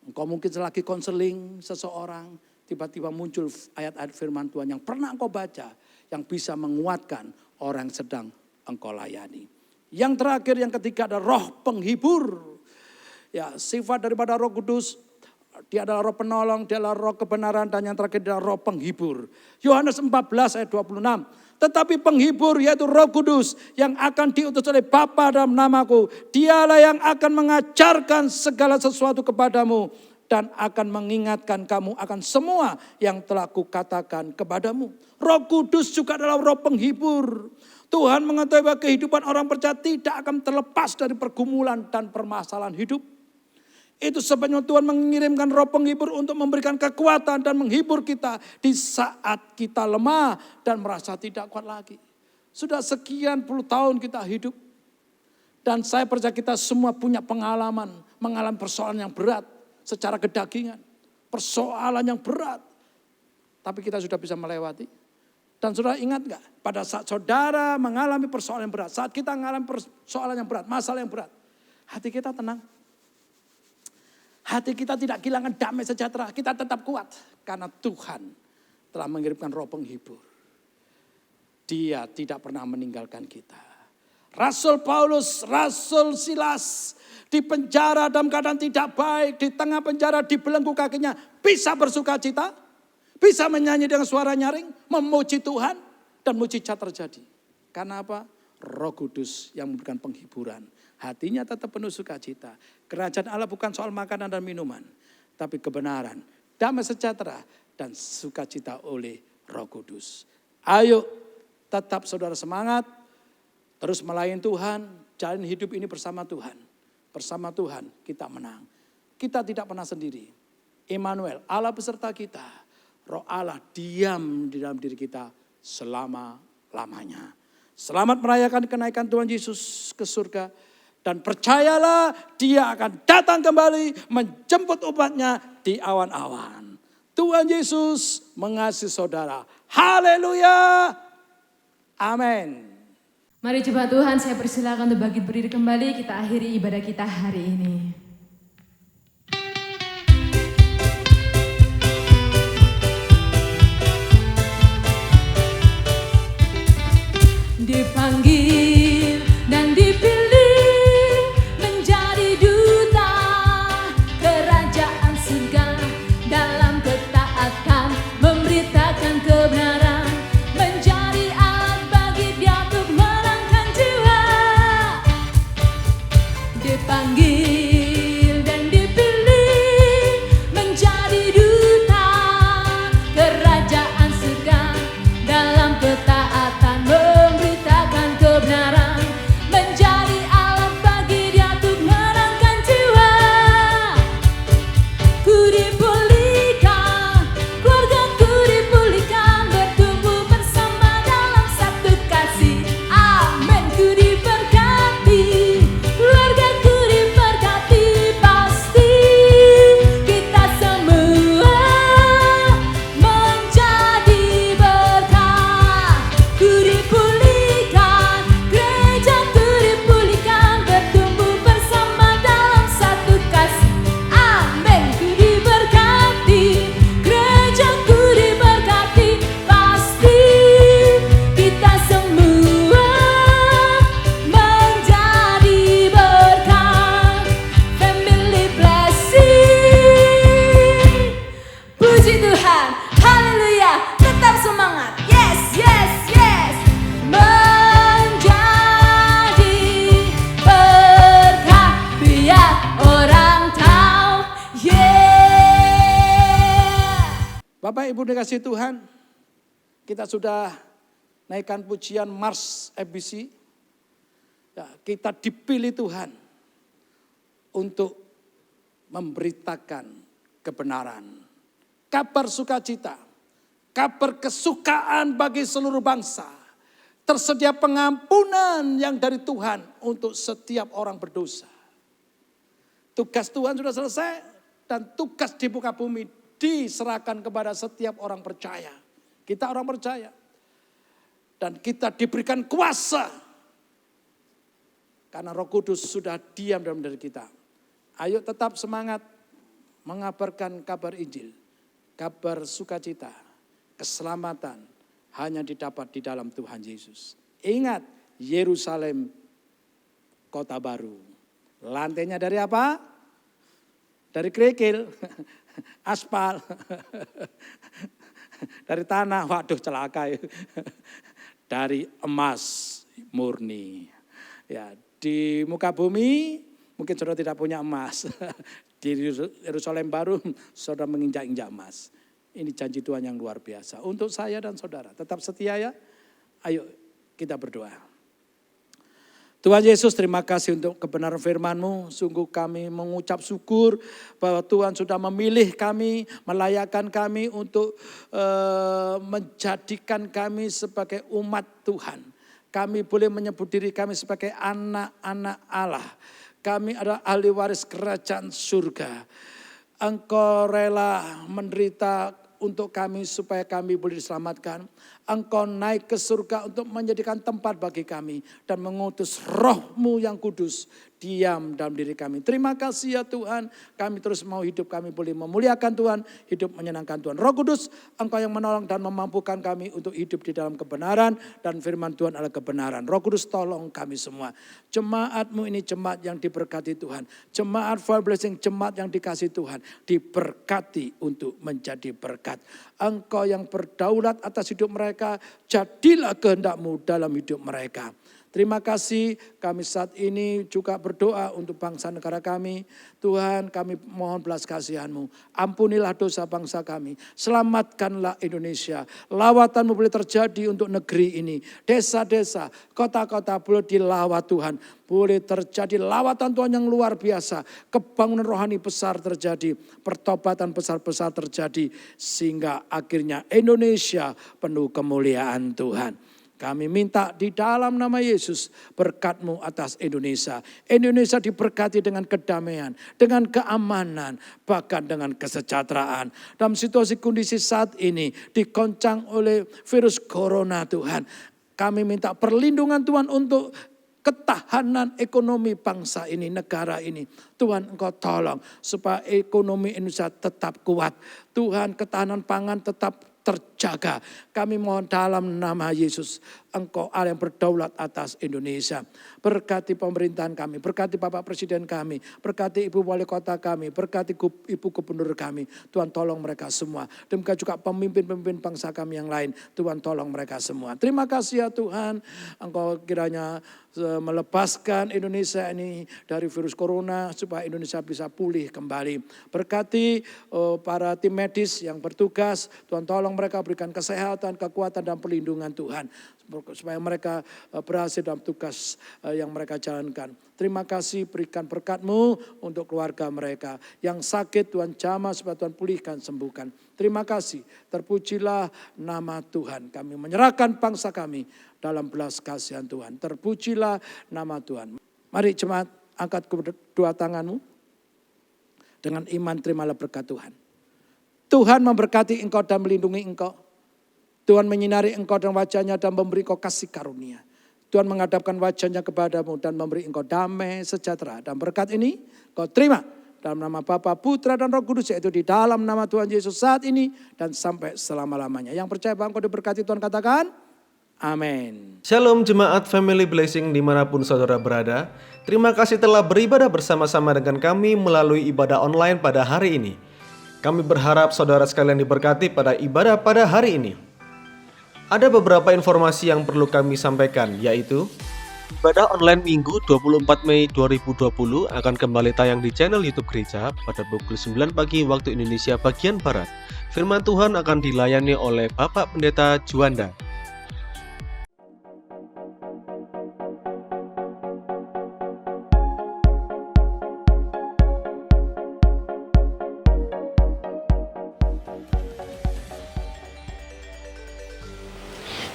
Engkau mungkin selagi konseling seseorang, tiba-tiba muncul ayat-ayat firman Tuhan yang pernah engkau baca, yang bisa menguatkan orang yang sedang engkau layani. Yang terakhir, yang ketiga ada roh penghibur. Ya, sifat daripada Roh Kudus, dia adalah roh penolong, dia adalah roh kebenaran, dan yang terakhir adalah roh penghibur. Yohanes 14 ayat 26. Tetapi penghibur yaitu Roh Kudus yang akan diutus oleh Bapa dalam namaku. Dialah yang akan mengajarkan segala sesuatu kepadamu dan akan mengingatkan kamu akan semua yang telah kukatakan kepadamu. Roh Kudus juga adalah roh penghibur. Tuhan mengetahui bahwa kehidupan orang percaya tidak akan terlepas dari pergumulan dan permasalahan hidup. Itu sebabnya Tuhan mengirimkan roh penghibur untuk memberikan kekuatan dan menghibur kita di saat kita lemah dan merasa tidak kuat lagi. Sudah sekian puluh tahun kita hidup. Dan saya percaya kita semua punya pengalaman, mengalami persoalan yang berat secara kedagingan. Persoalan yang berat. Tapi kita sudah bisa melewati. Dan saudara ingat gak? pada saat saudara mengalami persoalan yang berat, saat kita mengalami persoalan yang berat, masalah yang berat, hati kita tenang. Hati kita tidak kehilangan damai sejahtera, kita tetap kuat. Karena Tuhan telah mengirimkan roh penghibur. Dia tidak pernah meninggalkan kita. Rasul Paulus, Rasul Silas di penjara dalam keadaan tidak baik, di tengah penjara dibelenggu kakinya, bisa bersuka cita, bisa menyanyi dengan suara nyaring, memuji Tuhan, dan mujizat terjadi. Karena apa? Roh Kudus yang memberikan penghiburan. Hatinya tetap penuh sukacita. Kerajaan Allah bukan soal makanan dan minuman, tapi kebenaran, damai sejahtera, dan sukacita oleh Roh Kudus. Ayo tetap saudara semangat, terus melayani Tuhan, jalin hidup ini bersama Tuhan. Bersama Tuhan kita menang. Kita tidak pernah sendiri. Immanuel, Allah beserta kita. Roh Allah diam di dalam diri kita selama-lamanya. Selamat merayakan kenaikan Tuhan Yesus ke surga. Dan percayalah dia akan datang kembali menjemput umatnya di awan-awan. Tuhan Yesus mengasihi saudara. Haleluya. Amin. Mari jemaat Tuhan, saya persilakan untuk bangkit berdiri kembali. Kita akhiri ibadah kita hari ini. Dipanggil dan dipilih menjadi duta kerajaan surga, dalam ketaatan memberitakan kebenaran, menjadi alat bagi dia untuk menangkan jiwa. Dipanggil dan dipilih menjadi duta kerajaan surga, dalam ketaatan memberitakan kebenaran, menjadi alat bagi dia untuk menangkan jiwa. Ku dipulihkan, keluargaku dipulihkan, bertumbuh bersama dalam satu kasih. Amin. Ku diberkati, keluargaku diberkati, pasti kita semua menjadi berkat. Ku dipulihkan, gerejaku dipulihkan, bertumbuh bersama dalam satu kasih. Amin. Ku diberkati, gerejaku diberkati, pasti kita semua menjadi berkat. Family blessing. Puji Tuhan, haleluya, tetap semangat. Yes, yes, yes. Menjadi berkat, biar orang tahu. Yeah. Bapak Ibu dikasih Tuhan, kita sudah naikkan pujian Mars FBC. Ya, kita dipilih Tuhan untuk memberitakan kebenaran, kabar sukacita, kabar kesukaan bagi seluruh bangsa. Tersedia pengampunan yang dari Tuhan untuk setiap orang berdosa. Tugas Tuhan sudah selesai dan tugas di muka bumi diserahkan kepada setiap orang percaya. Kita orang percaya. Dan kita diberikan kuasa. Karena Roh Kudus sudah diam dalam diri kita. Ayo tetap semangat mengabarkan kabar Injil. Kabar sukacita, keselamatan hanya didapat di dalam Tuhan Yesus. Ingat, Yerusalem kota baru. Lantainya dari apa? Dari kerikil, aspal, dari tanah, waduh celaka ya. Dari emas murni. Ya, di muka bumi mungkin saudara tidak punya emas. Di Yerusalem baru saudara menginjak-injak emas. Ini janji Tuhan yang luar biasa. Untuk saya dan saudara tetap setia ya. Ayo kita berdoa. Tuhan Yesus, terima kasih untuk kebenaran firman-Mu. Sungguh kami mengucap syukur bahwa Tuhan sudah memilih kami, melayakkan kami untuk menjadikan kami sebagai umat Tuhan. Kami boleh menyebut diri kami sebagai anak-anak Allah. Kami adalah ahli waris kerajaan surga. Engkau rela menderita untuk kami supaya kami boleh diselamatkan. Engkau naik ke surga untuk menjadikan tempat bagi kami dan mengutus Roh-Mu yang kudus diam dalam diri kami. Terima kasih ya Tuhan, kami terus mau hidup kami boleh memuliakan Tuhan, hidup menyenangkan Tuhan. Roh Kudus, Engkau yang menolong dan memampukan kami untuk hidup di dalam kebenaran dan firman Tuhan adalah kebenaran. Roh Kudus tolong kami semua. Jemaat-Mu ini jemaat yang diberkati Tuhan. Jemaat Fire Blessing, jemaat yang dikasih Tuhan. Diberkati untuk menjadi berkat. Engkau yang berdaulat atas hidup mereka, jadilah kehendak-Mu dalam hidup mereka. Terima kasih, kami saat ini juga berdoa untuk bangsa negara kami. Tuhan, kami mohon belas kasihan-Mu. Ampunilah dosa bangsa kami. Selamatkanlah Indonesia. Lawatan-Mu boleh terjadi untuk negeri ini. Desa-desa, kota-kota boleh dilawat Tuhan. Boleh terjadi lawatan Tuhan yang luar biasa. Kebangunan rohani besar terjadi. Pertobatan besar-besar terjadi. Sehingga akhirnya Indonesia penuh kemuliaan Tuhan. Kami minta di dalam nama Yesus berkat-Mu atas Indonesia. Indonesia diberkati dengan kedamaian, dengan keamanan, bahkan dengan kesejahteraan. Dalam situasi kondisi saat ini dikoncang oleh virus corona Tuhan. Kami minta perlindungan Tuhan untuk ketahanan ekonomi bangsa ini, negara ini. Tuhan Engkau tolong supaya ekonomi Indonesia tetap kuat. Tuhan ketahanan pangan tetap terjaga. Kami mohon dalam nama Yesus, Engkau Allah yang berdaulat atas Indonesia. Berkati pemerintahan kami, berkati Bapak Presiden kami, berkati Ibu Wali Kota kami, berkati Ibu Gubernur kami. Tuhan tolong mereka semua. Demikian juga pemimpin-pemimpin bangsa kami yang lain. Tuhan tolong mereka semua. Terima kasih ya Tuhan, Engkau kiranya melepaskan Indonesia ini dari virus corona supaya Indonesia bisa pulih kembali. Berkati para tim medis yang bertugas, Tuhan tolong mereka berikan kesehatan, kekuatan dan perlindungan Tuhan. Supaya mereka berhasil dalam tugas yang mereka jalankan. Terima kasih, berikan berkat-Mu untuk keluarga mereka. Yang sakit Tuhan jamah supaya Tuhan pulihkan, sembuhkan. Terima kasih, terpujilah nama Tuhan. Kami menyerahkan bangsa kami dalam belas kasihan Tuhan. Terpujilah nama Tuhan. Mari jemaat, angkat kedua tanganmu. Dengan iman terimalah berkat Tuhan. Tuhan memberkati engkau dan melindungi engkau. Tuhan menyinari engkau dan wajahnya dan memberi engkau kasih karunia. Tuhan menghadapkan wajahnya kepadamu dan memberi engkau damai sejahtera. Dan berkat ini kau terima dalam nama Bapa, Putra dan Roh Kudus, yaitu di dalam nama Tuhan Yesus saat ini dan sampai selama-lamanya. Yang percaya bahwa engkau diberkati Tuhan katakan, amin. Shalom jemaat Family Blessing dimanapun saudara berada. Terima kasih telah beribadah bersama-sama dengan kami melalui ibadah online pada hari ini. Kami berharap saudara sekalian diberkati pada ibadah pada hari ini. Ada beberapa informasi yang perlu kami sampaikan, yaitu ibadah online Minggu 24 Mei 2020 akan kembali tayang di channel YouTube Gereja pada pukul 9 pagi waktu Indonesia bagian Barat. Firman Tuhan akan dilayani oleh Bapak Pendeta Juanda.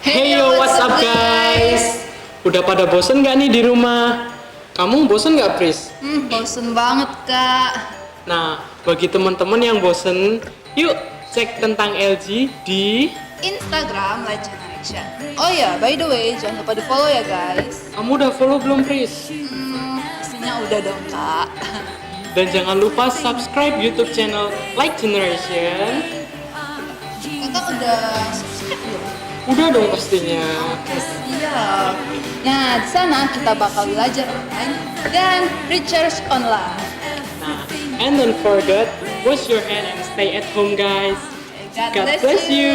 Hey yo, what's up guys? Udah pada bosen gak nih di rumah? Kamu bosen gak, Pris? Bosen banget, Kak. Nah, bagi teman-teman yang bosen, yuk cek tentang LG di... Instagram Light Generation. Oh ya, by the way, jangan lupa di follow ya guys. Kamu udah follow belum, Pris? Pastinya udah dong, Kak. Dan jangan lupa subscribe YouTube channel Light Generation. Kakak udah subscribe belum? Udah dong pastinya. Siap. Nah, di sana kita bakal belajar online dan recharge online. Nah, and don't forget, wash your hand and stay at home guys. God bless you.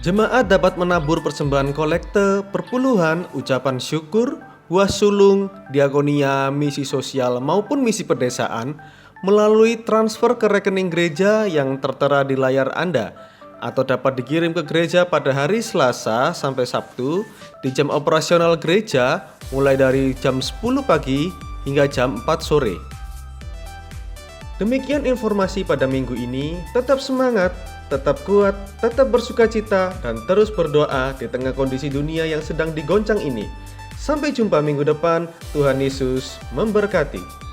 Jemaat dapat menabur persembahan kolekte, perpuluhan, ucapan syukur, buah sulung, diakonia, misi sosial maupun misi pedesaan melalui transfer ke rekening gereja yang tertera di layar Anda, atau dapat dikirim ke gereja pada hari Selasa sampai Sabtu di jam operasional gereja mulai dari jam 10 pagi hingga jam 4 sore. Demikian informasi pada minggu ini. Tetap semangat, tetap kuat, tetap bersukacita, dan terus berdoa di tengah kondisi dunia yang sedang digoncang ini. Sampai jumpa minggu depan. Tuhan Yesus memberkati.